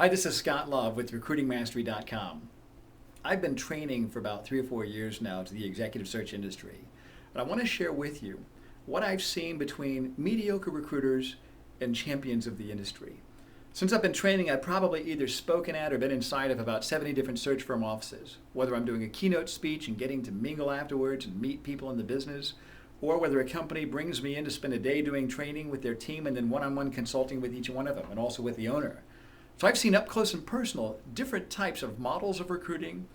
Hi, this is Scott Love with RecruitingMastery.com. I've been training for about 3 or 4 years now to the executive search industry. And I want to share with you what I've seen between mediocre recruiters and champions of the industry. Since I've been training, I've probably either spoken at or been inside of about 70 different search firm offices, whether I'm doing a keynote speech and getting to mingle afterwards and meet people in the business, or whether a company brings me in to spend a day doing training with their team and then one-on-one consulting with each one of them and also with the owner. So I've seen up close and personal different types of models of recruiting,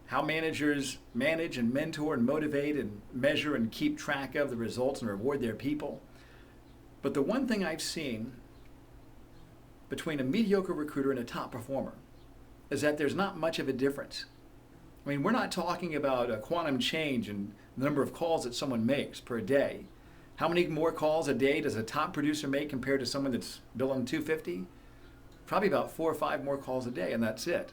how managers manage and mentor and motivate and measure and keep track of the results and reward their people. But the one thing I've seen between a mediocre recruiter and a top performer is that there's not much of a difference. I mean, we're not talking about a quantum change in the number of calls that someone makes per day. How many more calls a day does a top producer make compared to someone that's billing 250? Probably about 4 or 5 more calls a day, and that's it.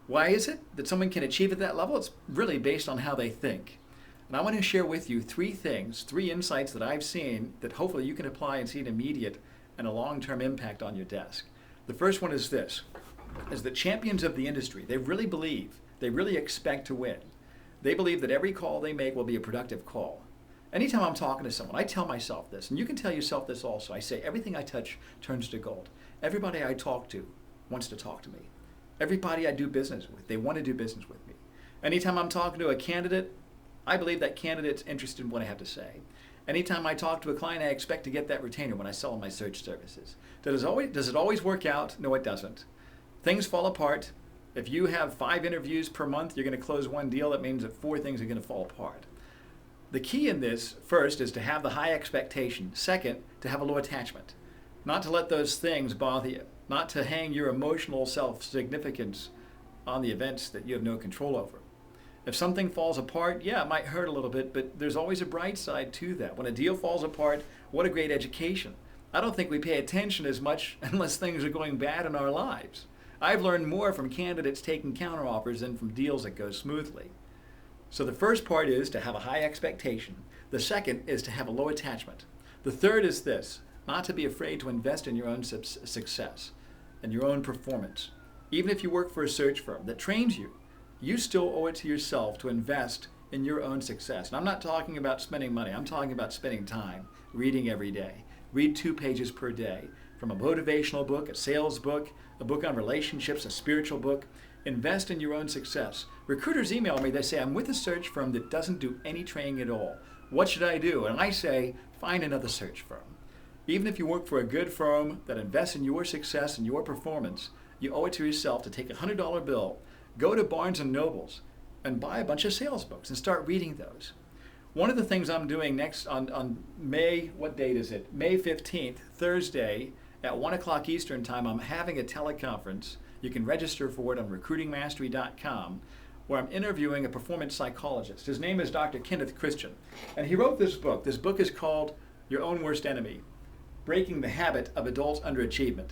Why is it that someone can achieve at that level? It's really based on how they think. And I want to share with you 3 things, 3 insights that I've seen that hopefully you can apply and see an immediate and a long-term impact on your desk. The first one is this, is that champions of the industry, they really believe, they really expect to win. They believe that every call they make will be a productive call. Anytime I'm talking to someone, I tell myself this, and you can tell yourself this also. I say, everything I touch turns to gold. Everybody I talk to wants to talk to me. Everybody I do business with, they want to do business with me. Anytime I'm talking to a candidate, I believe that candidate's interested in what I have to say. Anytime I talk to a client, I expect to get that retainer when I sell my search services. Does it always work out? No, it doesn't. Things fall apart. If you have 5 interviews per month, you're going to close 1 deal. That means that 4 things are going to fall apart. The key in this, first, is to have the high expectation. Second, to have a low attachment. Not to let those things bother you. Not to hang your emotional self-significance on the events that you have no control over. If something falls apart, yeah, it might hurt a little bit, but there's always a bright side to that. When a deal falls apart, what a great education. I don't think we pay attention as much unless things are going bad in our lives. I've learned more from candidates taking counteroffers than from deals that go smoothly. So the first part is to have a high expectation. The second is to have a low attachment. The third is this, not to be afraid to invest in your own success and your own performance. Even if you work for a search firm that trains you, you still owe it to yourself to invest in your own success. And I'm not talking about spending money. I'm talking about spending time, reading every day. Read 2 pages per day from a motivational book, a sales book, a book on relationships, a spiritual book. Invest in your own success. Recruiters email me, they say, I'm with a search firm that doesn't do any training at all. What should I do? And I say, find another search firm. Even if you work for a good firm that invests in your success and your performance, you owe it to yourself to take a $100 bill, go to Barnes & Nobles, and buy a bunch of sales books and start reading those. One of the things I'm doing next on May, what date is it? May 15th, Thursday, at 1 o'clock Eastern time, I'm having a teleconference. You can register for it on RecruitingMastery.com, where I'm interviewing a performance psychologist. His name is Dr. Kenneth Christian, and he wrote this book. This book is called Your Own Worst Enemy: Breaking the Habit of Adult Underachievement.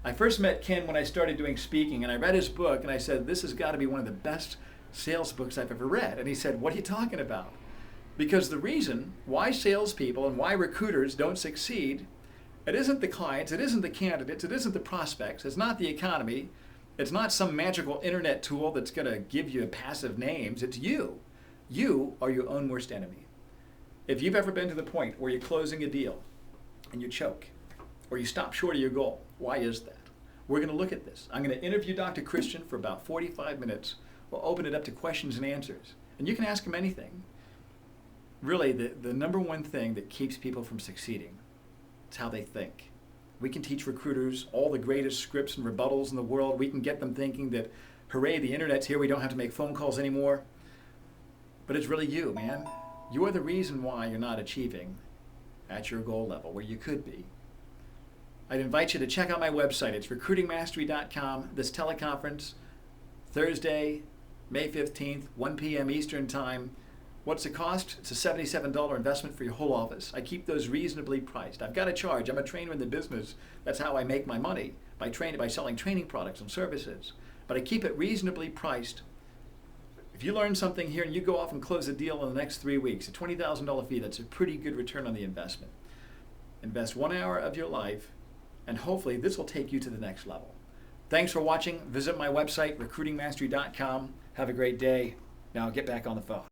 I first met Ken when I started doing speaking, and I read his book, and I said, this has got to be one of the best sales books I've ever read. And he said, what are you talking about? Because the reason why salespeople and why recruiters don't succeed, it isn't the clients, it isn't the candidates, it isn't the prospects, it's not the economy, it's not some magical internet tool that's going to give you passive names, it's you. You are your own worst enemy. If you've ever been to the point where you're closing a deal and you choke, or you stop short of your goal, why is that? We're going to look at this. I'm going to interview Dr. Christian for about 45 minutes. We'll open it up to questions and answers. And you can ask him anything. Really, the number one thing that keeps people from succeeding is how they think. We can teach recruiters all the greatest scripts and rebuttals in the world. We can get them thinking that, hooray, the internet's here, we don't have to make phone calls anymore. But it's really you, man. You are the reason why you're not achieving at your goal level, where you could be. I'd invite you to check out my website. It's RecruitingMastery.com. This teleconference, Thursday, May 15th, 1 p.m. Eastern Time. What's the cost? It's a $77 investment for your whole office. I keep those reasonably priced. I've got to charge. I'm a trainer in the business. That's how I make my money, by selling training products and services. But I keep it reasonably priced. If you learn something here and you go off and close a deal in the next 3 weeks, a $20,000 fee, that's a pretty good return on the investment. Invest 1 hour of your life, and hopefully this will take you to the next level. Thanks for watching. Visit my website, recruitingmastery.com. Have a great day. Now get back on the phone.